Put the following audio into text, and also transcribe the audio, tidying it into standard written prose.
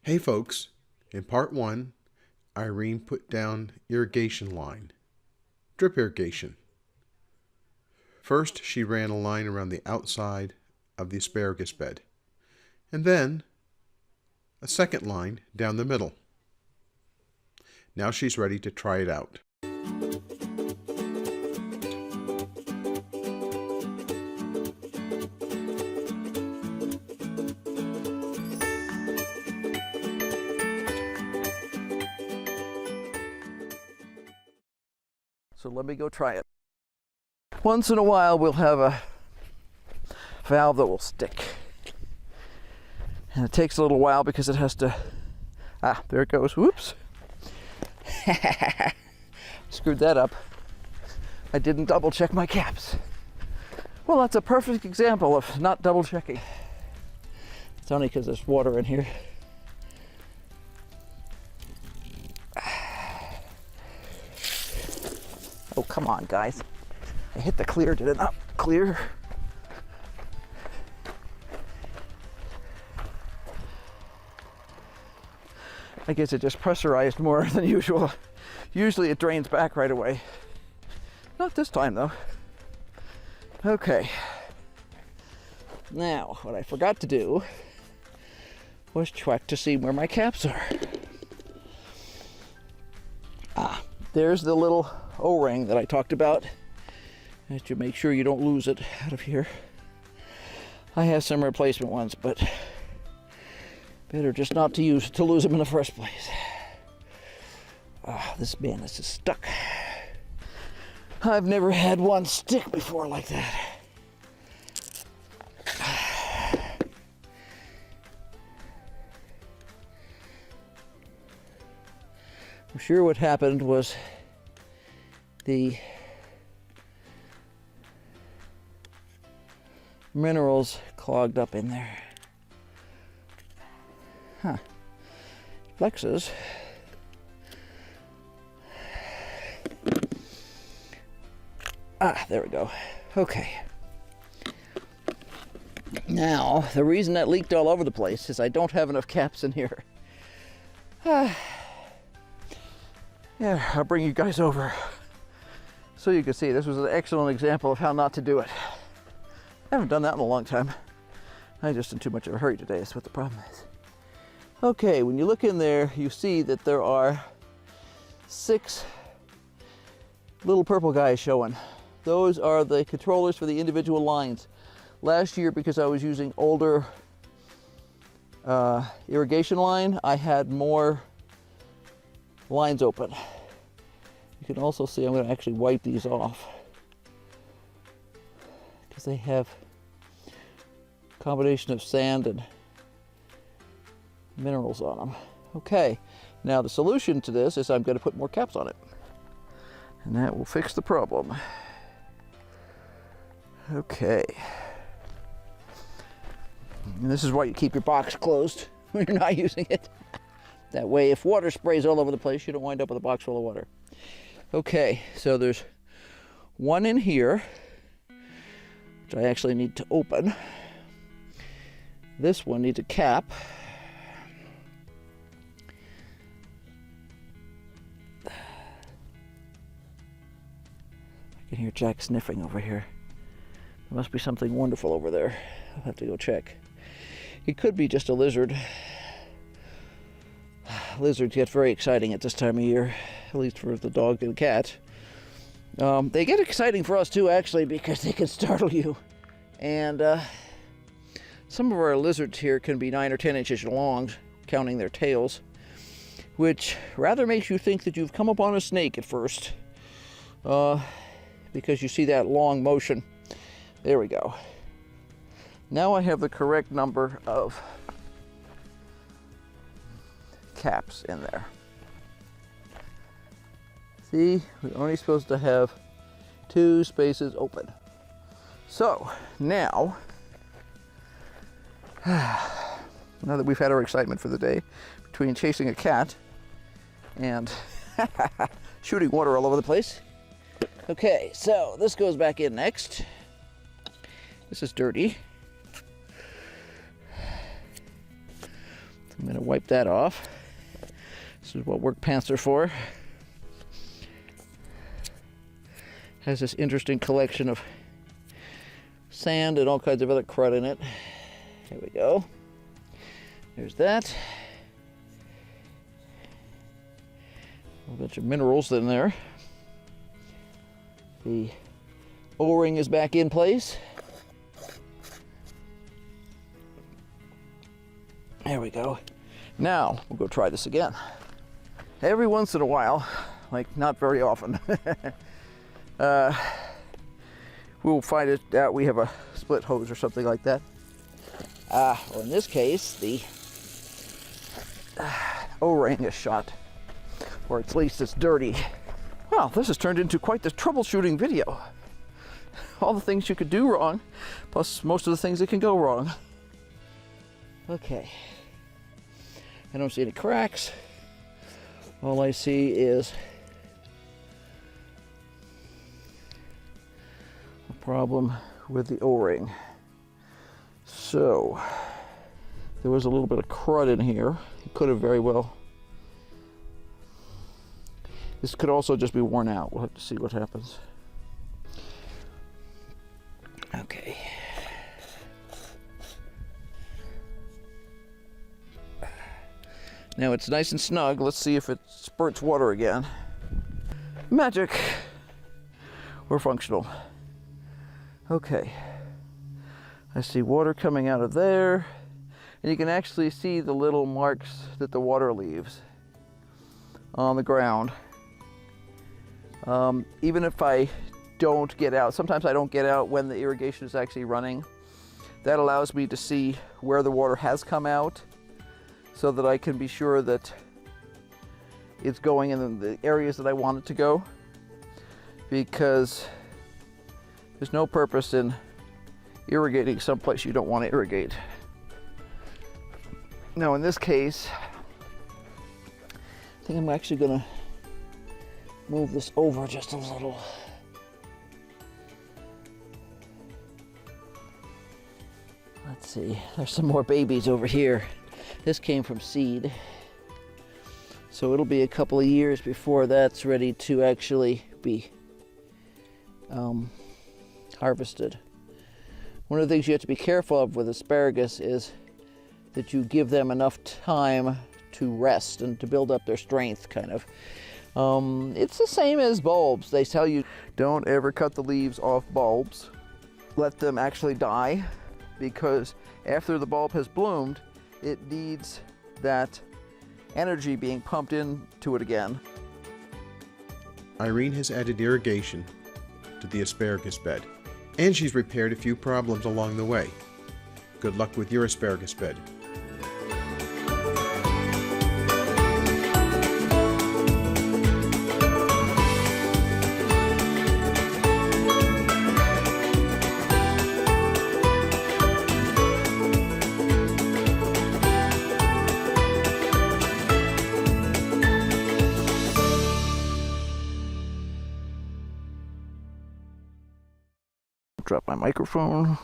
Hey folks, in part 1, Irene put down irrigation line, drip irrigation. First, she ran a line around the outside of the asparagus bed, and then a second line down the middle. Now she's ready to try it out. So let me go try it. Once in a while we'll have a valve that will stick. And it takes a little while because it has to, there it goes, whoops. Screwed that up. I didn't double check my caps. Well, that's a perfect example of not double checking. It's only because there's water in here. Oh, come on, guys. I hit the clear, did it not clear? I guess it just pressurized more than usual. Usually it drains back right away. Not this time, though. Okay. Now, what I forgot to do was check to see where my caps are. There's the little O-ring that I talked about. You have to make sure you don't lose it out of here. I have some replacement ones, but better just not to lose them in the first place. This is stuck. I've never had one stick before like that. I'm sure what happened was the minerals clogged up in there. Flexes. There we go. Okay. Now, the reason that leaked all over the place is I don't have enough caps in here. Yeah, I'll bring you guys over so you can see this was an excellent example of how not to do it. I haven't done that in a long time. I'm just in too much of a hurry today, that's what the problem is. Okay, when you look in there, you see that there are 6 little purple guys showing. Those are the controllers for the individual lines. Last year, because I was using older irrigation line, I had more lines open. You can also see I'm going to actually wipe these off because they have a combination of sand and minerals on them. Okay, now the solution to this is I'm going to put more caps on it, and that will fix the problem. Okay, and this is why you keep your box closed when you're not using it. That way, if water sprays all over the place, you don't wind up with a box full of water. Okay, so there's one in here, which I actually need to open. This one needs a cap. I can hear Jack sniffing over here. There must be something wonderful over there. I'll have to go check. It could be just a lizard. Lizards get very exciting at this time of year, at least for the dog and cat. They get exciting for us too, actually, because they can startle you. And some of our lizards here can be 9 or 10 inches long, counting their tails, which rather makes you think that you've come upon a snake at first, because you see that long motion. There we go. Now I have the correct number of caps in there. See, we're only supposed to have 2 spaces open. So now that we've had our excitement for the day between chasing a cat and shooting water all over the place. Okay, so this goes back in next. This is dirty. going to wipe that off. This is what work pants are for. Has this interesting collection of sand and all kinds of other crud in it. There we go. There's that. A bunch of minerals in there. The O-ring is back in place. There we go. Now we'll go try this again. Every once in a while, like not very often, we'll find it out we have a split hose or something like that. Well, in this case, the O-ring is shot, or at least it's dirty. Well, this has turned into quite the troubleshooting video. All the things you could do wrong, plus most of the things that can go wrong. Okay. I don't see any cracks. All I see is a problem with the O-ring. So, there was a little bit of crud in here. It could have very well. This could also just be worn out. We'll have to see what happens. Okay. Now it's nice and snug. Let's see if it spurts water again. Magic! We're functional. Okay. I see water coming out of there. And you can actually see the little marks that the water leaves on the ground. Even if I don't get out, sometimes I don't get out when the irrigation is actually running. That allows me to see where the water has come out, so that I can be sure that it's going in the areas that I want it to go, because there's no purpose in irrigating someplace you don't want to irrigate. Now in this case, I think I'm actually going to move this over just a little. Let's see, there's some more babies over here. This came from seed, so it'll be a couple of years before that's ready to actually be harvested. One of the things you have to be careful of with asparagus is that you give them enough time to rest and to build up their strength, kind of. It's the same as bulbs. They tell you don't ever cut the leaves off bulbs. Let them actually die, because after the bulb has bloomed, it needs that energy being pumped into it again. Irene has added irrigation to the asparagus bed, and she's repaired a few problems along the way. Good luck with your asparagus bed. Drop my microphone.